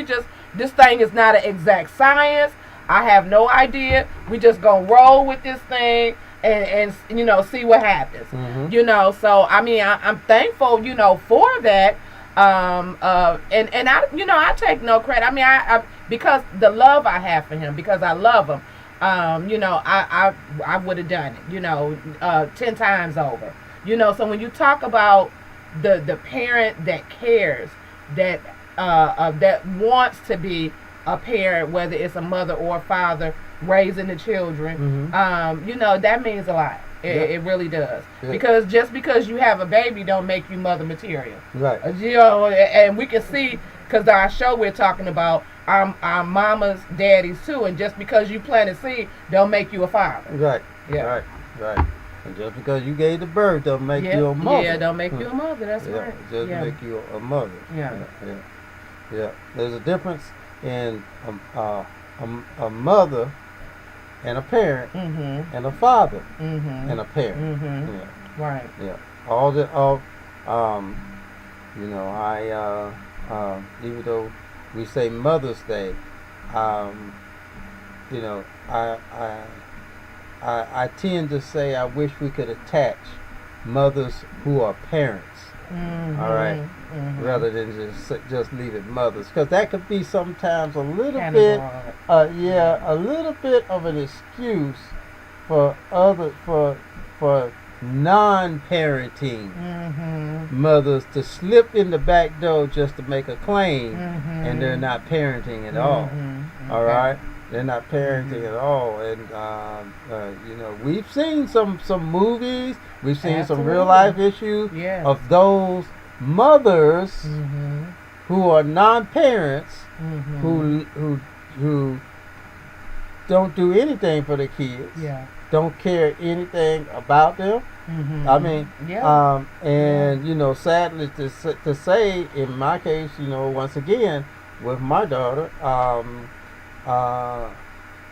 this thing is not an exact science. I have no idea. We just gonna roll with this thing and you know, see what happens. You know, so I mean, I'm thankful, you know, for that. And I, you know, I take no credit. I mean, I because the love I have for him, because I love him. You know, I would have done it, you know, 10 times over. You know, so when you talk about the parent that cares, that wants to be a parent, whether it's a mother or a father raising the children, you know, that means a lot. It really does. Because just because you have a baby don't make you mother material. Right. You know, and we can see, because our show we're talking about, our mamas, daddies too, and just because you plant a seed don't make you a father. Right. Yeah. Right. And just because you gave the birth don't make you a mother. Yeah, don't make you a mother. That's right. Just make you a mother. Yeah. There's a difference in a mother and a parent and a father and a parent. Yeah. Right. Yeah. You know, I even though we say Mother's Day, you know, I tend to say I wish we could attach mothers who are parents. All right, rather than just leave it mothers, because that could be sometimes a little bit, a little bit of an excuse for non-parenting mothers to slip in the back door just to make a claim, and they're not parenting at all. All right, they're not parenting at all, and you know, we've seen some movies, we've seen some real life issues of those mothers who are non-parents who don't do anything for the kids. Yeah. Don't care anything about them. I mean, and you know, sadly to say, in my case, you know, once again, with my daughter,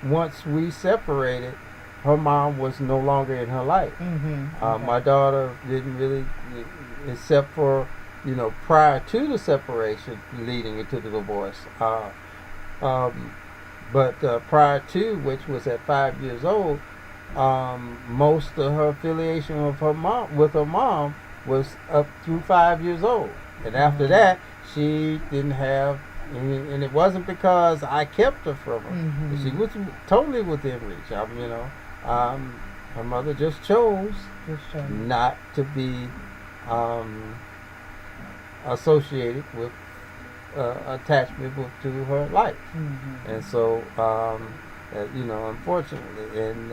once we separated, her mom was no longer in her life. My daughter didn't really, except for, you know, prior to the separation leading into the divorce. But prior to, which was at 5 years old, most of her affiliation with her mom was up through 5 years old, and after that, she didn't have. And it wasn't because I kept her from her. She was totally within reach. You know, her mother just chose not to be associated with attachment to her life. And so, you know, unfortunately, and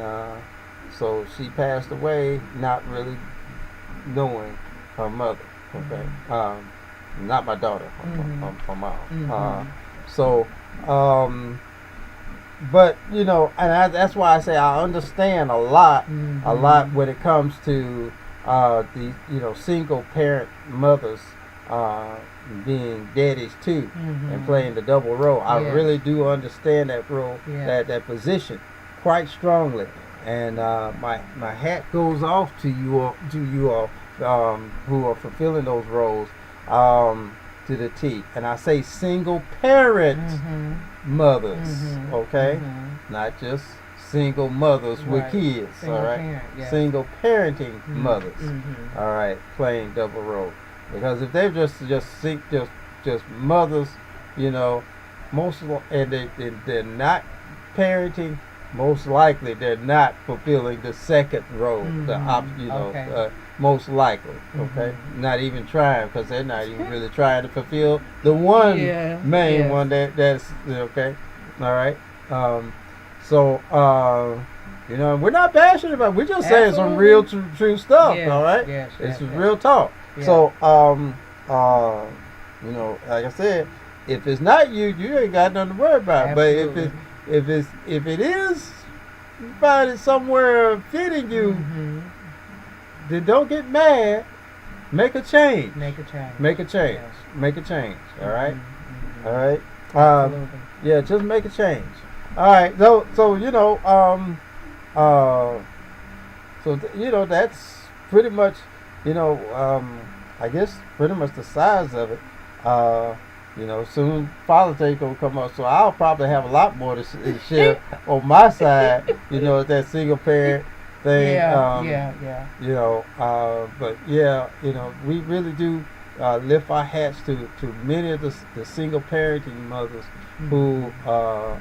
so she passed away not really knowing her mother. Okay. Not my daughter, her mom. So, but you know, and that's why I say I understand a lot when it comes to the, you know, single parent mothers being daddies too, and playing the double role. I really do understand that role, that position, quite strongly. And my hat goes off to you all who are fulfilling those roles. To the T. And I say single parent mothers, okay? Not just single mothers with kids, single all right? Parent, single parenting mothers, all right, playing double role. Because if they're just mothers, you know, and they're not parenting, most likely they're not fulfilling the second role, most likely, okay? Not even trying, because they're not even really trying to fulfill the one main one that's okay. All right. So you know, we're not passionate about it. We're just saying some real true stuff. All right. It's real talk. So you know, like I said, if it's not you, you ain't got nothing to worry about. Absolutely. But if it is, you find it somewhere fitting you. Then don't get mad. Make a change. Make a change. All right. All right. Yeah, just make a change. All right. So you know, you know, that's pretty much, you know, I guess pretty much the size of it. You know, soon Father's Day gonna come up, so I'll probably have a lot more to share on my side. You know, that single parent thing. You know, but yeah, you know, we really do lift our hats to many of the single parenting mothers who are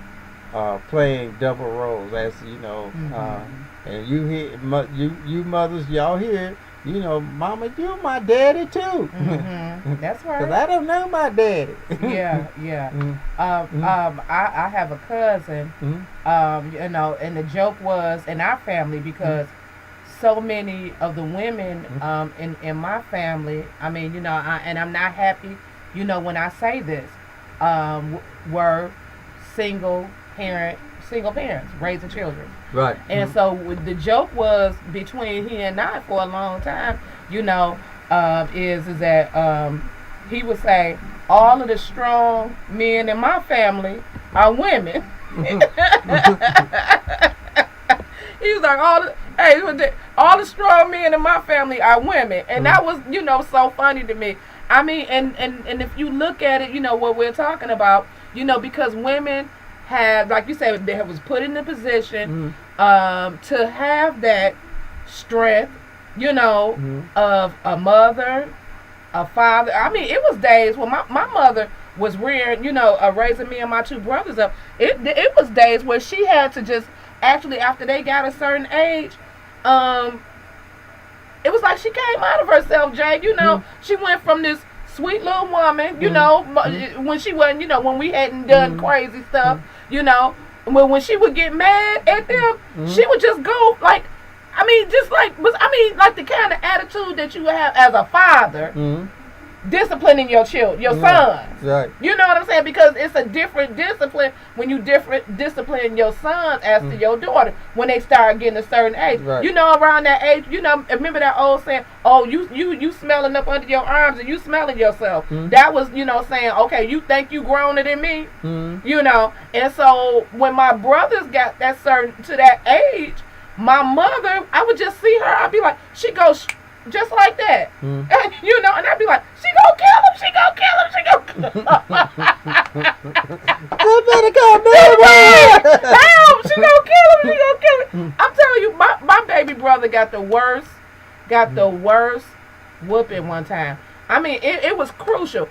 playing double roles, as you know, and you hear you mothers, y'all hear. You know, Mama, you're my daddy too. That's right. Because I don't know my daddy. I have a cousin. You know, and the joke was in our family, because so many of the women in my family, I mean, you know, and I'm not happy, you know, when I say this, were single parents raising children. Right. And so the joke was between he and I for a long time, you know, is that he would say, all of the strong men in my family are women. He was like, all the strong men in my family are women. And that was, you know, so funny to me. I mean, and if you look at it, you know, what we're talking about, you know, because women have, like you said, they was put in the position to have that strength, you know, of a mother, a father. I mean, it was days when my mother was rearing, you know, raising me and my two brothers up. It was days where she had to just, actually, after they got a certain age, it was like she came out of herself, Jay. You know, she went from this sweet little woman, you know, when she wasn't, you know, when we hadn't done crazy stuff, you know, when she would get mad at them, she would just go like, I mean, just like, like the kind of attitude that you have as a father, disciplining your children, your sons. Right. You know what I'm saying? Because it's a different discipline when you discipline your sons as to your daughter when they start getting a certain age. Right. You know, around that age, you know, remember that old saying, oh, you smelling up under your arms and you smelling yourself. That was, you know, saying, okay, you think you growner than me? You know, and so when my brothers got that to that age, my mother, I would just see her, I'd be like, she goes just like that. And, you know, and I'd be like, she gonna kill him, she gonna kill him, she gonna kill him. You better come back. Damn, she gonna kill him, she gonna kill him. I'm telling you, my baby brother got the worst whooping one time. I mean, it was crucial.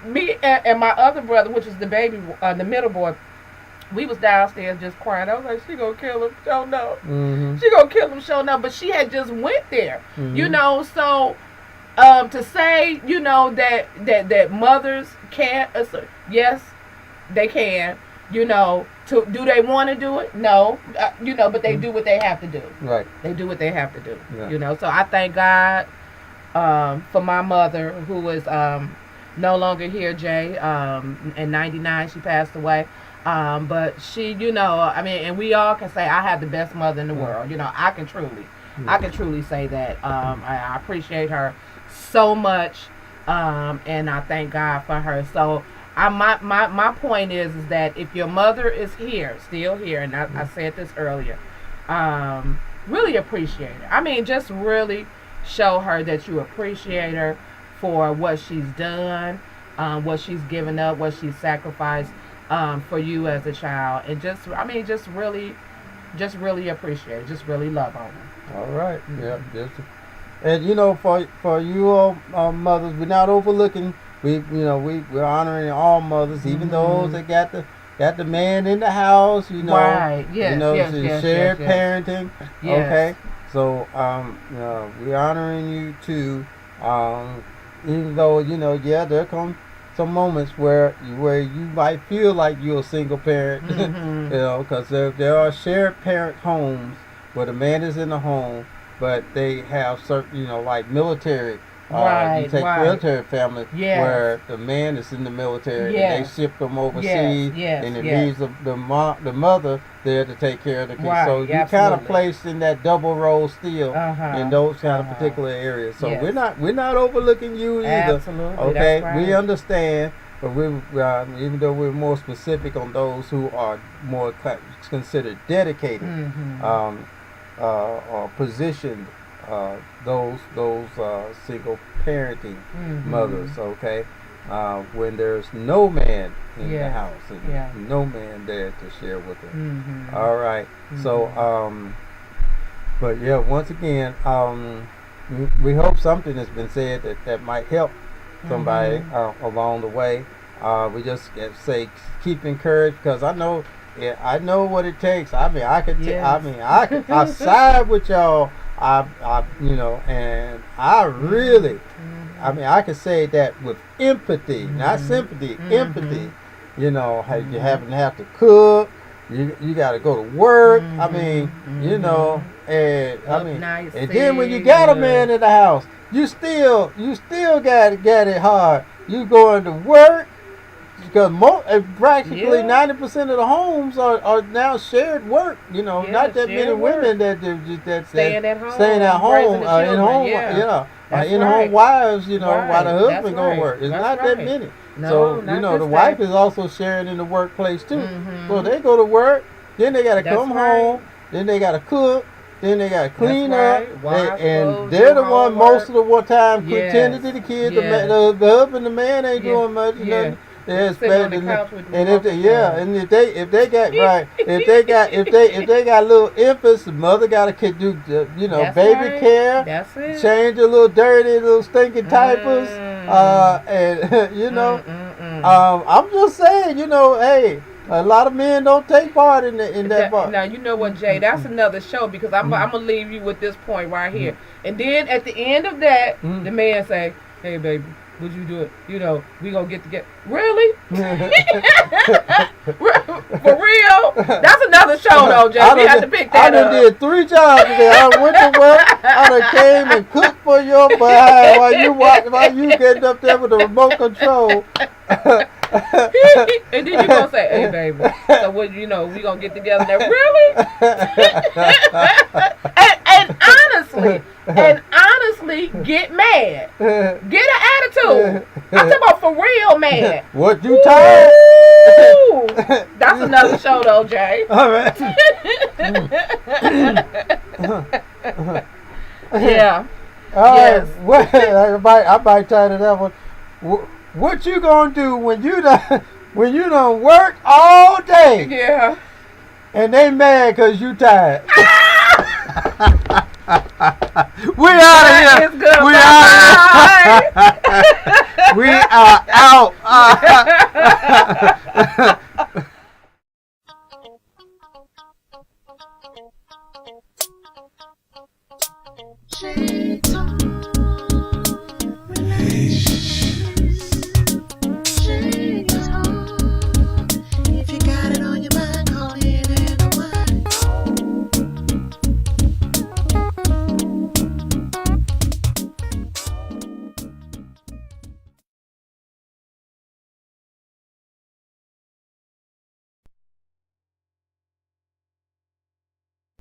Me and my other brother, which is the baby, the middle boy, we was downstairs just crying. I was like, she gonna kill him, show no. She gonna kill him, show no. But she had just went there, you know. So to say, you know, that mothers can't, yes, they can. You know, do they want to do it? No, you know, but they do what they have to do. Right. They do what they have to do. Yeah. You know. So I thank God for my mother, who is no longer here, Jay. In '99, she passed away. But she, you know, I mean, and we all can say I have the best mother in the world. You know, I can truly say that. I appreciate her so much, and I thank God for her. So, my point is that if your mother is still here, and I said this earlier, really appreciate her. I mean, just really show her that you appreciate her for what she's done, what she's given up, what she's sacrificed. For you as a child, and just really appreciate it, just really love on her. All right, and you know, for you all mothers, we're not overlooking. We're honoring all mothers, even those that got the man in the house. You know, right? Yes, you know, shared parenting. Yes. Okay, so we're honoring you too. Even though there come some moments where you might feel like you're a single parent, you know, because there are shared parent homes where the man is in the home, but they have certain, like military. You take military family where the man is in the military and they ship them overseas, and it leaves the mother there to take care of the kids. Right, so you kind of placed in that double role still in those kind of particular areas. So we're not overlooking you either. Absolutely. Okay, That's right. we understand, but we even though we're more specific on those who are more considered dedicated or positioned. Those single parenting mothers, okay, when there's no man in the house and no man there to share with them. All right, so but once again, we hope something has been said that might help somebody along the way. We just say keep encouraged, because I know what it takes. I mean, I side with y'all. And I really, I can say that with empathy, not sympathy, empathy. You know, you have to cook, you got to go to work. I mean, and and then when you got a man in the house, you still got it hard. You going to work. Because practically 90% of the homes are now shared work. You know, not that many women that staying at home, in-home wives. You know, while the husband go to work. It's not that many. So the wife is also sharing in the workplace too. So they go to work, then they got to come home, then they got to cook. Then they got to clean up, and they're the one most of the time tending to the kids. The husband, the man ain't doing much. Nothing. If they got little infants, the mother gotta do baby care. That's it. Change a little dirty, little stinking diapers, I'm just saying, hey. A lot of men don't take part in that part. Now, you know what, Jay? That's another show, because I'm going to leave you with this point right here. And then at the end of that, the man say, hey, baby, would you do it? We going to get together. Really? For real? That's another show though, Jay. We have to pick that up. I done did 3 jobs today. I went to work. I done came and cooked for your behind while you getting up there with the remote control. And then you gonna say, "Hey, baby, so what? We gonna get together there, really?" and honestly, get mad, get an attitude. I'm talking about for real, mad. What, you tired? That's another show, though, Jay. All right. Yeah. Yes. Well, I might tired of that one. What you gonna do when you done work all day? Yeah. And they mad because you tired. We out of here. We out of here. We are out.